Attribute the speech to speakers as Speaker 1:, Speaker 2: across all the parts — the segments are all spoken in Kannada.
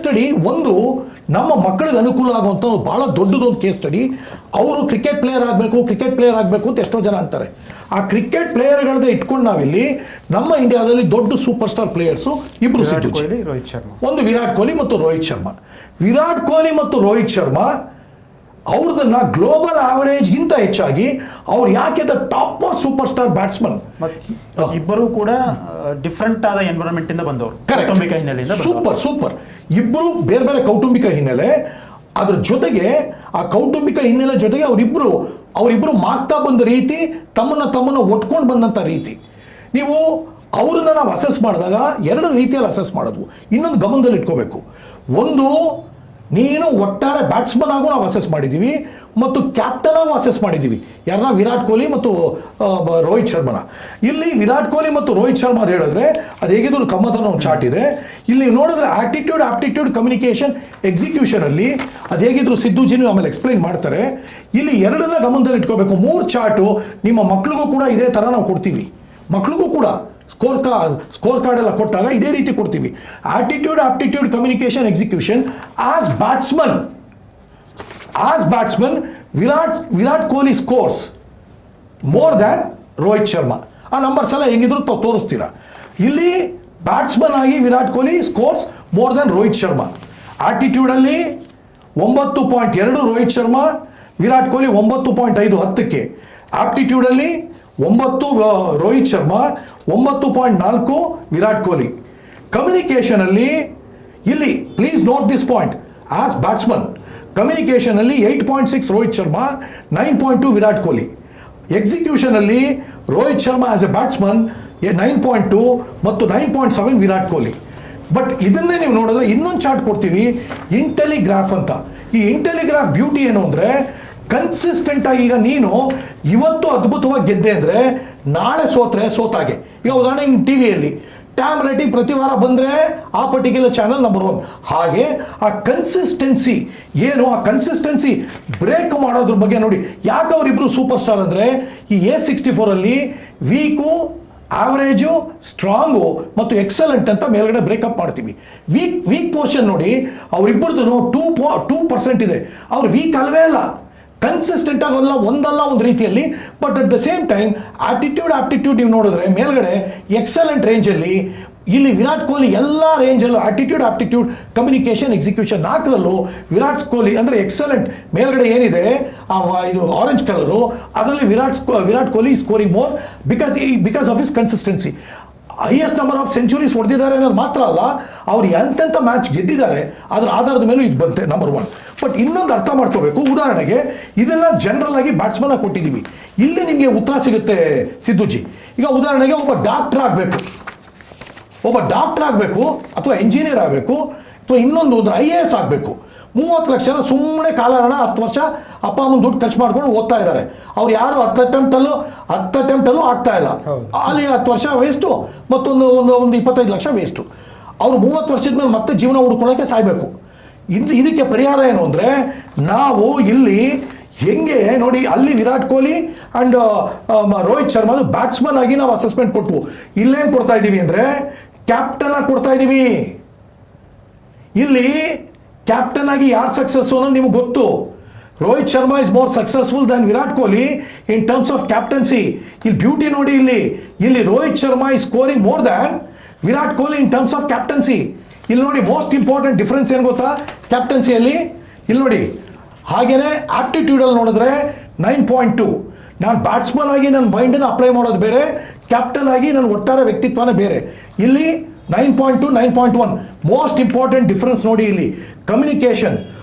Speaker 1: ಸ್ಟಡಿ ಒಂದು ನಮ್ಮ ಮಕ್ಕಳಿಗೆ ಅನುಕೂಲ ಆಗುವಂಥ ಭಾಳ ದೊಡ್ಡದೊಂದು ಕೇಸ್ ಸ್ಟಡಿ. ಅವರು ಕ್ರಿಕೆಟ್ ಪ್ಲೇಯರ್ ಆಗಬೇಕು ಅಂತ ಎಷ್ಟೋ ಜನ ಅಂತಾರೆ. ಆ ಕ್ರಿಕೆಟ್ ಪ್ಲೇಯರ್ಗಳನ್ನ ಇಟ್ಕೊಂಡು ನಾವಿಲ್ಲಿ ನಮ್ಮ ಇಂಡಿಯಾದಲ್ಲಿ ದೊಡ್ಡ ಸೂಪರ್ ಸ್ಟಾರ್ ಪ್ಲೇಯರ್ಸು ಇಬ್ಬರು ಸಿದ್ದು,
Speaker 2: ರೋಹಿತ್ ಶರ್ಮಾ.
Speaker 1: ಒಂದು ವಿರಾಟ್ ಕೊಹ್ಲಿ ಮತ್ತು ರೋಹಿತ್ ಶರ್ಮಾ ಅವ್ರದನ್ನ ಗ್ಲೋಬಲ್ ಆವರೇಜ್ಗಿಂತ ಹೆಚ್ಚಾಗಿ ಅವ್ರು ಯಾಕೆ the top most super star batsman.
Speaker 2: ಇಬ್ಬರು ಕೂಡ ಡಿಫ್ರೆಂಟ್ ಆದ ಎನ್ವಿರಾನ್ಮೆಂಟ್ ಇಂದ ಬಂದವರು, ಕೌಟುಂಬಿಕ ಹಿನ್ನೆಲೆಯಿಂದ.
Speaker 1: ಸೂಪರ್ ಇಬ್ಬರು ಬೇರೆ ಬೇರೆ ಕೌಟುಂಬಿಕ ಹಿನ್ನೆಲೆ. ಅದ್ರ ಜೊತೆಗೆ ಆ ಕೌಟುಂಬಿಕ ಹಿನ್ನೆಲೆ ಜೊತೆಗೆ ಅವರಿಬ್ಬರು ಮಾಗ್ತಾ ಬಂದ ರೀತಿ, ತಮ್ಮನ್ನ ಒಟ್ಕೊಂಡು ಬಂದಂಥ ರೀತಿ. ನೀವು ಅವ್ರನ್ನ ನಾವು ಅಸೆಸ್ ಮಾಡಿದಾಗ ಎರಡು ರೀತಿಯಲ್ಲಿ ಅಸೆಸ್ ಮಾಡೋದು. ಇನ್ನೊಂದು ಗಮನದಲ್ಲಿ ಇಟ್ಕೋಬೇಕು. ಒಂದು, ನೀನು ಒಟ್ಟಾರೆ ಬ್ಯಾಟ್ಸ್ಮನ್ ಆಗು ನಾವು ಅಸೆಸ್ ಮಾಡಿದ್ದೀವಿ ಮತ್ತು ಕ್ಯಾಪ್ಟನ್ ಆಗು ಅಸೆಸ್ ಮಾಡಿದ್ದೀವಿ. ಯಾರನ್ನ? ವಿರಾಟ್ ಕೊಹ್ಲಿ ಮತ್ತು ರೋಹಿತ್ ಶರ್ಮನ. ಇಲ್ಲಿ ವಿರಾಟ್ ಕೊಹ್ಲಿ ಮತ್ತು ರೋಹಿತ್ ಶರ್ಮಾ ಅದು ಹೇಳಿದ್ರೆ ಅದು ಹೇಗಿದ್ರು ತಮ್ಮ ಒಂದು ಚಾರ್ಟ್ ಇದೆ. ಇಲ್ಲಿ ನೋಡಿದ್ರೆ ಆಪ್ಟಿಟ್ಯೂಡ್ ಕಮ್ಯುನಿಕೇಷನ್ ಎಕ್ಸಿಕ್ಯೂಷನಲ್ಲಿ ಅದು ಹೇಗಿದ್ರು ಸಿದ್ದುಜಿನೂ ಆಮೇಲೆ ಎಕ್ಸ್ಪ್ಲೈನ್ ಮಾಡ್ತಾರೆ. ಇಲ್ಲಿ ಎರಡನ್ನ ಗಮನದಲ್ಲಿ ಇಟ್ಕೋಬೇಕು. 3 ಚಾರ್ಟು ನಿಮ್ಮ ಮಕ್ಳಿಗೂ ಕೂಡ ಇದೇ ಥರ ನಾವು ಕೊಡ್ತೀವಿ. ಮಕ್ಳಿಗೂ ಕೂಡ ಸ್ಕೋರ್ ಕಾರ್ಡ್ ಎಲ್ಲ ಕೊಟ್ಟಾಗ ಇದೇ ರೀತಿ ಕೊಡ್ತೀವಿ. Aptitude communication execution. As batsman Virat Kohli scores more than Rohit Sharma. ಆ ನಂಬರ್ಸ್ ಎಲ್ಲ ಹೆಂಗಿದ್ರು ತೋರಿಸ್ತೀರಾ. ಇಲ್ಲಿ ಬ್ಯಾಟ್ಸ್ಮನ್ ಆಗಿ Virat Kohli scores more than Rohit Sharma. ಆಟಿಟ್ಯೂಡಲ್ಲಿ 9.2 ರೋಹಿತ್ ಶರ್ಮಾ, ವಿರಾಟ್ ಕೊಹ್ಲಿ 9.5 10ಕ್ಕೆ. ಆಪ್ಟಿಟ್ಯೂಡಲ್ಲಿ 9 ರೋಹಿತ್ ಶರ್ಮಾ, 9.4 ವಿರಾಟ್ ಕೊಹ್ಲಿ. ಕಮ್ಯುನಿಕೇಷನಲ್ಲಿ ಇಲ್ಲಿ please note this point. As batsman ಕಮ್ಯುನಿಕೇಷನಲ್ಲಿ 8.6 ರೋಹಿತ್ ಶರ್ಮಾ, 9.2 ವಿರಾಟ್ ಕೊಹ್ಲಿ. ಎಕ್ಸಿಕ್ಯೂಷನಲ್ಲಿ Rohit Sharma as a batsman 9.2 ಮತ್ತು 9.7 ವಿರಾಟ್ ಕೊಹ್ಲಿ. ಬಟ್ ಇದನ್ನೇ ನೀವು ನೋಡಿದ್ರೆ ಇನ್ನೊಂದು ಚಾರ್ಟ್ ಕೊಡ್ತೀವಿ, ಇಂಟೆಲಿಗ್ರಾಫ್ ಅಂತ. ಈ ಇಂಟೆಲಿಗ್ರಾಫ್ ಬ್ಯೂಟಿ ಏನು ಅಂದರೆ, ಕನ್ಸಿಸ್ಟೆಂಟ್ ಆಗಿ ಈಗ ನೀನು ಇವತ್ತು ಅದ್ಭುತವಾಗಿ ಗೆದ್ದೆ ಅಂದರೆ ನಾಳೆ ಸೋತಾಗೆ. ಈಗ ಉದಾಹರಣೆ ನಿಮ್ಮ ಟಿ ವಿಯಲ್ಲಿ ಟ್ಯಾಮ್ ರೇಟಿಂಗ್ ಪ್ರತಿ ವಾರ ಬಂದರೆ ಆ ಪರ್ಟಿಕ್ಯುಲರ್ ಚಾನಲ್ ನಂಬರ್ 1. ಹಾಗೆ ಆ ಕನ್ಸಿಸ್ಟೆನ್ಸಿ ಏನು, ಆ ಕನ್ಸಿಸ್ಟೆನ್ಸಿ ಬ್ರೇಕ್ ಮಾಡೋದ್ರ ಬಗ್ಗೆ ನೋಡಿ. ಯಾಕೆ ಅವರಿಬ್ಬರು ಸೂಪರ್ ಸ್ಟಾರ್ ಅಂದರೆ, ಈ A64ಅಲ್ಲಿ ವೀಕು, ಆವರೇಜು, ಸ್ಟ್ರಾಂಗು ಮತ್ತು ಎಕ್ಸಲೆಂಟ್ ಅಂತ ಮೇಲ್ಗಡೆ ಬ್ರೇಕಪ್ ಮಾಡ್ತೀವಿ. ವೀಕ್ ಪೋರ್ಷನ್ ನೋಡಿ, ಅವರಿಬ್ಬರದು 2% ಇದೆ. ಅವ್ರು ವೀಕ್ ಅಲ್ವೇ ಅಲ್ಲ, ಕನ್ಸಿಸ್ಟೆಂಟ್ ಆಗೋಲ್ಲ, ಒಂದು ರೀತಿಯಲ್ಲಿ. But at the same time aptitude ನೀವು ನೋಡಿದ್ರೆ ಮೇಲ್ಗಡೆ ಎಕ್ಸಲೆಂಟ್ ರೇಂಜಲ್ಲಿ. ಇಲ್ಲಿ ವಿರಾಟ್ ಕೊಹ್ಲಿ ಎಲ್ಲ ರೇಂಜಲ್ಲೂ ಆಪ್ಟಿಟ್ಯೂಡ್ ಕಮ್ಯುನಿಕೇಷನ್ ಎಕ್ಸಿಕ್ಯೂಷನ್ 4ರಲ್ಲೂ ವಿರಾಟ್ ಕೊಹ್ಲಿ ಅಂದರೆ ಎಕ್ಸಲೆಂಟ್. ಮೇಲ್ಗಡೆ ಏನಿದೆ ಇದು ಆರೆಂಜ್ ಕಲರು, ಅದರಲ್ಲಿ Virat Kohli scoring more because of his consistency. Highest number of centuries ಹೊಡೆದಿದ್ದಾರೆ ಅನ್ನೋದು ಮಾತ್ರ ಅಲ್ಲ, ಅವ್ರು ಎಂತೆಂಥ ಮ್ಯಾಚ್ ಗೆದ್ದಿದ್ದಾರೆ ಅದರ ಆಧಾರದ ಮೇಲೂ ಇದು ಬಂತೆ ನಂಬರ್ 1. ಬಟ್ ಇನ್ನೊಂದು ಅರ್ಥ ಮಾಡ್ಕೋಬೇಕು. ಉದಾಹರಣೆಗೆ ಇದನ್ನು ಜನರಲ್ ಆಗಿ ಬ್ಯಾಟ್ಸ್ಮನ್ ಆಗಿ ಕೊಟ್ಟಿದ್ದೀವಿ. ಇಲ್ಲಿ ನಿಮಗೆ ಉತ್ತರ ಸಿಗುತ್ತೆ ಸಿದ್ದುಜಿ. ಈಗ ಉದಾಹರಣೆಗೆ ಒಬ್ಬ ಡಾಕ್ಟರ್ ಆಗಬೇಕು ಅಥವಾ ಇಂಜಿನಿಯರ್ ಆಗಬೇಕು ಅಥವಾ ಇನ್ನೊಂದು ಅಂದರೆ IAS ಆಗಬೇಕು. 30 ಲಕ್ಷ ಸುಮ್ಮನೆ ಕಾಲಹರಣ 10 ವರ್ಷ ಅಪ್ಪ ಅಮ್ಮನ ದುಡ್ಡು ಖರ್ಚು ಮಾಡ್ಕೊಂಡು ಓದ್ತಾ ಇದ್ದಾರೆ. ಅವ್ರು ಯಾರು 10 ಅಟೆಂಪ್ಟಲ್ಲೂ ಆಗ್ತಾ ಇಲ್ಲ. ಅಲ್ಲಿ 10 ವರ್ಷ ವೇಸ್ಟು, ಮತ್ತೊಂದು 25 ಲಕ್ಷ ವೇಸ್ಟು. ಅವರು 30 ವರ್ಷದ ಮೇಲೆ ಮತ್ತೆ ಜೀವನ ಹುಡ್ಕೊಳ್ಳೋಕ್ಕೆ ಸಾಯ್ಬೇಕು. ಇದಕ್ಕೆ ಪರಿಹಾರ ಏನು ಅಂದರೆ, ನಾವು ಇಲ್ಲಿ ಹೆಂಗೆ ನೋಡಿ, ಅಲ್ಲಿ ವಿರಾಟ್ ಕೊಹ್ಲಿ ಆ್ಯಂಡ್ ರೋಹಿತ್ ಶರ್ಮಾ ಬ್ಯಾಟ್ಸ್ಮನ್ ಆಗಿ ನಾವು ಅಸೆಸ್ಮೆಂಟ್ ಕೊಟ್ವು. ಇಲ್ಲೇನು ಕೊಡ್ತಾ ಇದ್ದೀವಿ ಅಂದರೆ ಕ್ಯಾಪ್ಟನ್ ಆಗಿ ಕೊಡ್ತಾ ಇದ್ದೀವಿ. ಇಲ್ಲಿ ಕ್ಯಾಪ್ಟನ್ ಆಗಿ ಯಾರು ಸಕ್ಸಸ್ಸು ಅನ್ನೋದು ನಿಮ್ಗೆ ಗೊತ್ತು. Rohit Sharma is more successful than Virat Kohli in terms of captaincy. ಇಲ್ಲಿ ಬ್ಯೂಟಿ ನೋಡಿ, ಇಲ್ಲಿ Rohit Sharma is scoring more than Virat Kohli in terms of captaincy. ಇಲ್ಲಿ ನೋಡಿ, ಮೋಸ್ಟ್ ಇಂಪಾರ್ಟೆಂಟ್ ಡಿಫ್ರೆನ್ಸ್ ಏನು ಗೊತ್ತಾ ಕ್ಯಾಪ್ಟನ್ಸಿಯಲ್ಲಿ? ಇಲ್ಲಿ ನೋಡಿ. ಹಾಗೆಯೇ ಆಪ್ಟಿಟ್ಯೂಡಲ್ಲಿ ನೋಡಿದ್ರೆ 9.2. ನಾನು ಬ್ಯಾಟ್ಸ್ಮನ್ ಆಗಿ ನನ್ನ ಮೈಂಡನ್ನು ಅಪ್ಲೈ ಮಾಡೋದು ಬೇರೆ, ಕ್ಯಾಪ್ಟನ್ ಆಗಿ ನನ್ನ ಒಟ್ಟಾರೆ ವ್ಯಕ್ತಿತ್ವನೇ ಬೇರೆ. ಇಲ್ಲಿ 9.2, 9.1 ಮೋಸ್ಟ್ ಇಂಪಾರ್ಟೆಂಟ್ ಡಿಫ್ರೆನ್ಸ್ ನೋಡಿ. ಇಲ್ಲಿ communication,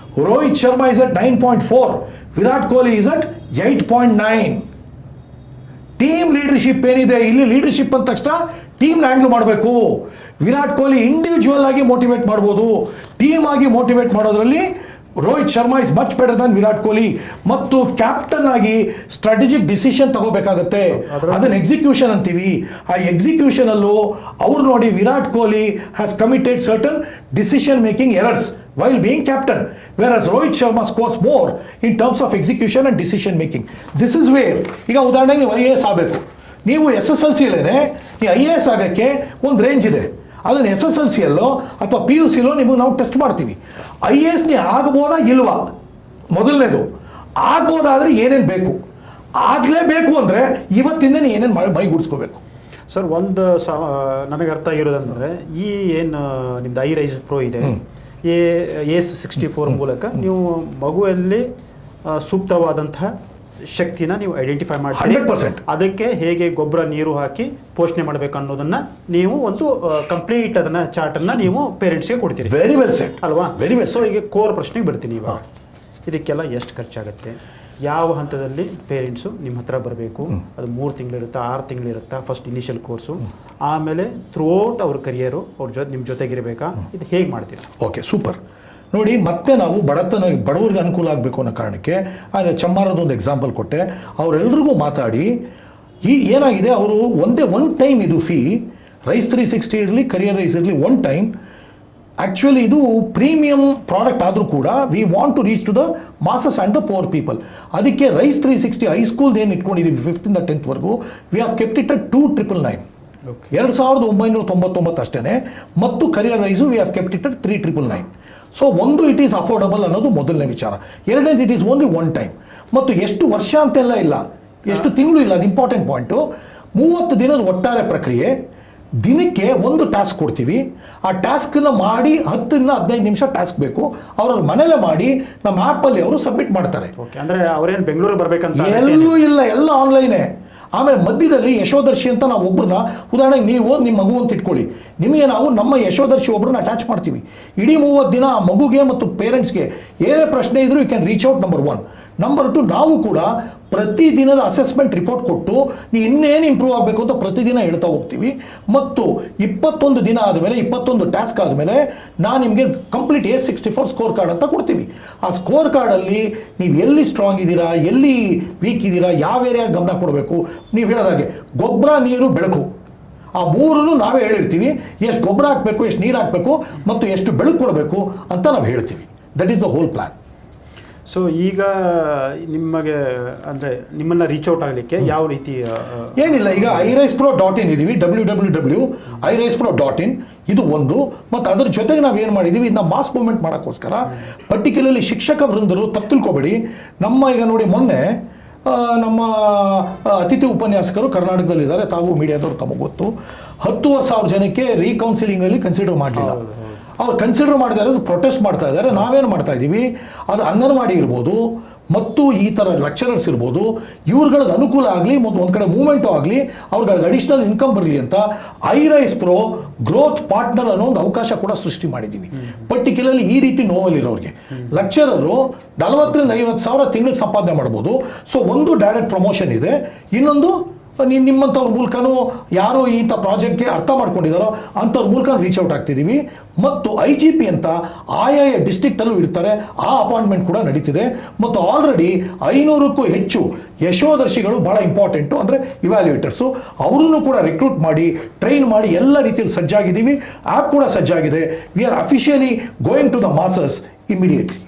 Speaker 1: Rohit Sharma is at 9.4, Virat Kohli is at 8.9. Team leadership ಏನಿದೆ ಇಲ್ಲಿ, ಲೀಡರ್ಶಿಪ್ ಅಂದ ತಕ್ಷಣ ಟೀಮ್ನ ಹ್ಯಾಂಡಲ್ ಮಾಡಬೇಕು. ವಿರಾಟ್ ಕೊಹ್ಲಿ ಇಂಡಿವಿಜುವಲ್ ಆಗಿ ಮೋಟಿವೇಟ್ ಮಾಡ್ಬೋದು, ಟೀಮ್ ಆಗಿ ಮೋಟಿವೇಟ್ ಮಾಡೋದ್ರಲ್ಲಿ Rohit Sharma is much better than Virat Kohli. ಮತ್ತು ಕ್ಯಾಪ್ಟನ್ ಆಗಿ ಸ್ಟ್ರಾಟಜಿಕ್ ಡಿಸಿಷನ್ ತಗೋಬೇಕಾಗುತ್ತೆ, ಅದನ್ನ ಎಕ್ಸಿಕ್ಯೂಷನ್ ಅಂತೀವಿ. ಆ ಎಕ್ಸಿಕ್ಯೂಷನಲ್ಲೂ ಅವ್ರು ನೋಡಿ, Virat Kohli has committed certain decision making errors while being captain, whereas Rohit Sharma scores more in terms of execution and decision making. This is where, ಈಗ ಉದಾಹರಣೆಗೆ ನೀವು IAS ಆಗಬೇಕು. ನೀವು SSLC ಅಲ್ಲೇ ನೀವು IAS ಆಗೋಕ್ಕೆ ಒಂದು ರೇಂಜ್ ಇದೆ. ಅದನ್ನು SSLCಯಲ್ಲೋ ಅಥವಾ PUCಲೋ ನಿಮಗೆ ನಾವು ಟೆಸ್ಟ್ ಮಾಡ್ತೀವಿ. IAS ಆಗ್ಬೋದಾ ಇಲ್ವಾ ಮೊದಲನೇದು, ಆಗ್ಬೋದಾದರೆ ಏನೇನು ಬೇಕು, ಆಗಲೇಬೇಕು ಅಂದರೆ ಇವತ್ತಿಂದ ಏನೇನು ಮೈಗೂಡಿಸ್ಕೋಬೇಕು.
Speaker 2: ಸರ್ ಒಂದು ನನಗೆ ಅರ್ಥ ಆಗಿರೋದಂದರೆ ಈ ಏನು ನಿಮ್ದು iRise Pro ಇದೆ, ACE64 ಮೂಲಕ ನೀವು ಮಗುವಲ್ಲಿ ಸೂಕ್ತವಾದಂತಹ ಶಕ್ತಿನ ನೀವು ಐಡೆಂಟಿಫೈ ಮಾಡ್ತೀರಿ.
Speaker 1: 100%.
Speaker 2: ಅದಕ್ಕೆ ಹೇಗೆ ಗೊಬ್ಬರ ನೀರು ಹಾಕಿ ಪೋಷಣೆ ಮಾಡಬೇಕು ಅನ್ನೋದನ್ನ ನೀವು ಒಂದು ಕಂಪ್ಲೀಟ್ ಅದನ್ನ ಚಾರ್ಟನ್ನು ನೀವು ಪೇರೆಂಟ್ಸ್ಗೆ ಕೊಡ್ತೀರಿ.
Speaker 1: ವೆರಿ ವೆಲ್ ಸೆಟ್
Speaker 2: ಅಲ್ವಾ?
Speaker 1: Very well.
Speaker 2: ಸೊ ಈಗ ಕೋರ್ ಪ್ರಶ್ನೆಗೆ ಬರ್ತೀನಿ. ಇವಾಗ ಇದಕ್ಕೆಲ್ಲ ಎಷ್ಟು ಖರ್ಚಾಗುತ್ತೆ, ಯಾವ ಹಂತದಲ್ಲಿ ಪೇರೆಂಟ್ಸು ನಿಮ್ಮ ಹತ್ರ ಬರಬೇಕು, ಅದು 3 ತಿಂಗಳಿರುತ್ತಾ 6 ತಿಂಗಳಿರುತ್ತಾ, ಫಸ್ಟ್ ಇನಿಷಿಯಲ್ ಕೋರ್ಸು, ಆಮೇಲೆ ಥ್ರೂಔಟ್ ಅವ್ರ ಕರಿಯರು ಅವ್ರ ನಿಮ್ಮ ಜೊತೆಗಿರಬೇಕಾ, ಇದು ಹೇಗೆ ಮಾಡ್ತೀರಾ?
Speaker 1: Okay, super. ನೋಡಿ, ಮತ್ತೆ ನಾವು ಬಡವರಿಗೆ ಅನುಕೂಲ ಆಗಬೇಕು ಅನ್ನೋ ಕಾರಣಕ್ಕೆ ಚಮ್ಮಾರದೊಂದು ಎಕ್ಸಾಂಪಲ್ ಕೊಟ್ಟೆ. ಅವರೆಲ್ಲರಿಗೂ ಮಾತಾಡಿ ಏನಾಗಿದೆ, ಅವರು ಒನ್ ಟೈಮ್ ಇದು ಫೀ, ರೈಸ್ 360 ಇರಲಿ, ಕರಿಯರ್ ರೈಸ್ ಇರಲಿ, ಒನ್ ಟೈಮ್. ಆ್ಯಕ್ಚುಲಿ ಇದು ಪ್ರೀಮಿಯಂ ಪ್ರಾಡಕ್ಟ್ ಆದರೂ ಕೂಡ we want to reach to the masses and the poor people. ಅದಕ್ಕೆ ರೈಸ್ 360 ಹೈಸ್ಕೂಲ್ದು ಏನು ಇಟ್ಕೊಂಡಿದ್ದೀವಿ 5th ಇಂದ 10th ವರೆಗೂ, we have kept it at 2999, 2999 ಅಷ್ಟೇ. ಮತ್ತು career rise we have kept it at 3999. So ಒಂದು, ಇಟ್ ಈಸ್ ಅಫೋರ್ಡಬಲ್ ಅನ್ನೋದು ಮೊದಲನೇ ವಿಚಾರ. ಎರಡನೇದು, it is only one time. ಮತ್ತು ಎಷ್ಟು ವರ್ಷ ಅಂತೆಲ್ಲ ಇಲ್ಲ, ಎಷ್ಟು ತಿಂಗಳು ಇಲ್ಲ, ಅದು ಇಂಪಾರ್ಟೆಂಟ್ ಪಾಯಿಂಟು. 30 ದಿನದ ಒಟ್ಟಾರೆ ಪ್ರಕ್ರಿಯೆ. ದಿನಕ್ಕೆ ಒಂದು ಟಾಸ್ಕ್ ಕೊಡ್ತೀವಿ. ಆ ಟಾಸ್ಕನ್ನ ಮಾಡಿ 10ರಿಂದ 15 ನಿಮಿಷ ಟಾಸ್ಕ್ ಬೇಕು. ಅವ್ರ ಮನೇಲೆ ಮಾಡಿ ನಮ್ಮ ಆ್ಯಪಲ್ಲಿ ಅವರು ಸಬ್ಮಿಟ್ ಮಾಡ್ತಾರೆ.
Speaker 2: ಅಂದರೆ ಅವರೇನು ಬೆಂಗಳೂರು ಬರಬೇಕಂತ
Speaker 1: ಎಲ್ಲೂ ಇಲ್ಲ, ಎಲ್ಲ ಆನ್ಲೈನೇ. ಆಮೇಲೆ ಮಧ್ಯದಲ್ಲಿ ಯಶೋದರ್ಶಿ ಅಂತ ನಾವು ಒಬ್ಬರನ್ನ, ಉದಾಹರಣೆಗೆ ನೀವು ನಿಮ್ಮ ಮಗು ಅಂತ ಇಟ್ಕೊಳ್ಳಿ, ನಿಮಗೆ ನಾವು ನಮ್ಮ ಯಶೋದರ್ಶಿ ಒಬ್ಬರನ್ನ ಅಟ್ಯಾಚ್ ಮಾಡ್ತೀವಿ. ಇಡೀ 30 ದಿನ ಆ ಮಗುಗೆ ಮತ್ತು ಪೇರೆಂಟ್ಸ್ಗೆ ಏನೇ ಪ್ರಶ್ನೆ ಇದ್ರೂ you can reach out. Number 1. Number 2, ನಾವು ಕೂಡ ಪ್ರತಿದಿನದ ಅಸೆಸ್ಮೆಂಟ್ ರಿಪೋರ್ಟ್ ಕೊಟ್ಟು ನೀವು ಇನ್ನೇನು ಇಂಪ್ರೂವ್ ಆಗಬೇಕು ಅಂತ ಪ್ರತಿದಿನ ಹೇಳ್ತಾ ಹೋಗ್ತೀವಿ. ಮತ್ತು 21 ದಿನ ಆದಮೇಲೆ, 21 ಟಾಸ್ಕ್ ಆದಮೇಲೆ ನಾನು ನಿಮಗೆ ಕಂಪ್ಲೀಟ್ ACE64 ಸ್ಕೋರ್ ಕಾರ್ಡ್ ಅಂತ ಕೊಡ್ತೀವಿ. ಆ ಸ್ಕೋರ್ ಕಾರ್ಡಲ್ಲಿ ನೀವು ಎಲ್ಲಿ ಸ್ಟ್ರಾಂಗ್ ಇದ್ದೀರಾ, ಎಲ್ಲಿ ವೀಕ್ ಇದ್ದೀರಾ, ಯಾವ ಏರಿಯಾ ಗಮನ ಕೊಡಬೇಕು, ನೀವು ಹೇಳೋದಾಗೆ ಗೊಬ್ಬರ, ನೀರು, ಬೆಳಕು, ಆ 3 ನಾವೇ ಹೇಳಿರ್ತೀವಿ. ಎಷ್ಟು ಗೊಬ್ಬರ ಹಾಕಬೇಕು, ಎಷ್ಟು ನೀರು ಹಾಕಬೇಕು ಮತ್ತು ಎಷ್ಟು ಬೆಳಕು ಕೊಡಬೇಕು ಅಂತ ನಾವು ಹೇಳ್ತೀವಿ. That is the whole plan.
Speaker 2: So ಈಗ ನಿಮಗೆ ಅಂದರೆ ನಿಮ್ಮನ್ನು ರೀಚ್ ಔಟ್ ಆಗಲಿಕ್ಕೆ ಯಾವ ರೀತಿ?
Speaker 1: ಏನಿಲ್ಲ, ಈಗ iRisePro.in ಇದೀವಿ, www.iRisePro.in ಇದು ಒಂದು. ಮತ್ತು ಅದರ ಜೊತೆಗೆ ನಾವು ಏನು ಮಾಡಿದ್ದೀವಿ, ಇದನ್ನ ಮಾಸ್ ಮೂವ್ಮೆಂಟ್ ಮಾಡೋಕ್ಕೋಸ್ಕರ ಪರ್ಟಿಕ್ಯುಲರ್ಲಿ ಶಿಕ್ಷಕ ವೃಂದರು ತಪ್ಪು ತಿಳ್ಕೊಬೇಡಿ. ಈಗ ನೋಡಿ, ಮೊನ್ನೆ ನಮ್ಮ ಅತಿಥಿ ಉಪನ್ಯಾಸಕರು ಕರ್ನಾಟಕದಲ್ಲಿದ್ದಾರೆ, ತಾವು ಮೀಡಿಯಾದವ್ರು, ತಮಗೆ ಗೊತ್ತು. 10,000 ಜನಕ್ಕೆ ರೀಕೌನ್ಸಿಲಿಂಗಲ್ಲಿ ಕನ್ಸಿಡರ್ ಮಾಡಲಿಲ್ಲ. ಅವ್ರು ಕನ್ಸಿಡರ್ ಮಾಡ್ತಾ ಇರೋದು ಪ್ರೊಟೆಸ್ಟ್ ಮಾಡ್ತಾ ಇದ್ದಾರೆ. ನಾವೇನು ಮಾಡ್ತಾ ಇದ್ದೀವಿ, ಅದು ಅಂಗನವಾಡಿ ಇರ್ಬೋದು ಮತ್ತು ಈ ಥರ ಲೆಕ್ಚರರ್ಸ್ ಇರ್ಬೋದು, ಇವ್ರುಗಳಿಗೆ ಅನುಕೂಲ ಆಗಲಿ ಮತ್ತು ಒಂದು ಕಡೆ ಮೂವ್ಮೆಂಟು ಆಗಲಿ, ಅವ್ರಿಗೆ ಅಡಿಷ್ನಲ್ ಇನ್ಕಮ್ ಬರಲಿ ಅಂತ iRise Pro ಗ್ರೋತ್ ಪಾರ್ಟ್ನರ್ ಅನ್ನೋ ಒಂದು ಅವಕಾಶ ಕೂಡ ಸೃಷ್ಟಿ ಮಾಡಿದ್ದೀವಿ. ಪರ್ಟಿಕ್ಯುಲರ್ಲಿ ಈ ರೀತಿ ನೋವಲ್ಲಿರೋರಿಗೆ ಲೆಕ್ಚರರು 40,000 ರಿಂದ 50,000 ತಿಂಗಳಿಗೆ ಸಂಪಾದನೆ ಮಾಡ್ಬೋದು. ಸೊ ಒಂದು ಡೈರೆಕ್ಟ್ ಪ್ರಮೋಷನ್ ಇದೆ, ಇನ್ನೊಂದು ನಿಮ್ಮಂಥವ್ರ ಮೂಲಕನೂ ಯಾರೋ ಇಂಥ ಪ್ರಾಜೆಕ್ಟ್ಗೆ ಅರ್ಥ ಮಾಡ್ಕೊಂಡಿದ್ದಾರೋ ಅಂಥವ್ರ ಮೂಲಕ ರೀಚ್ ಔಟ್ ಆಗ್ತಿದ್ದೀವಿ. ಮತ್ತು IGP ಅಂತ ಆಯಾಯ ಡಿಸ್ಟ್ರಿಕ್ಟಲ್ಲೂ ಇರ್ತಾರೆ, ಆ ಅಪಾಯಿಂಟ್ಮೆಂಟ್ ಕೂಡ ನಡೀತಿದೆ. ಮತ್ತು ಆಲ್ರೆಡಿ 500ಕ್ಕೂ ಹೆಚ್ಚು ಯಶೋದರ್ಶಿಗಳು, ಭಾಳ ಇಂಪಾರ್ಟೆಂಟು ಅಂದರೆ ಇವ್ಯಾಲ್ಯೂಯೇಟರ್ಸು, ಅವರನ್ನು ಕೂಡ ರಿಕ್ರೂಟ್ ಮಾಡಿ ಟ್ರೈನ್ ಮಾಡಿ ಎಲ್ಲ ರೀತಿಯಲ್ಲಿ ಸಜ್ಜಾಗಿದ್ದೀವಿ. ಆ್ಯಪ್ ಕೂಡ ಸಜ್ಜಾಗಿದೆ. We are officially going to the masses immediately.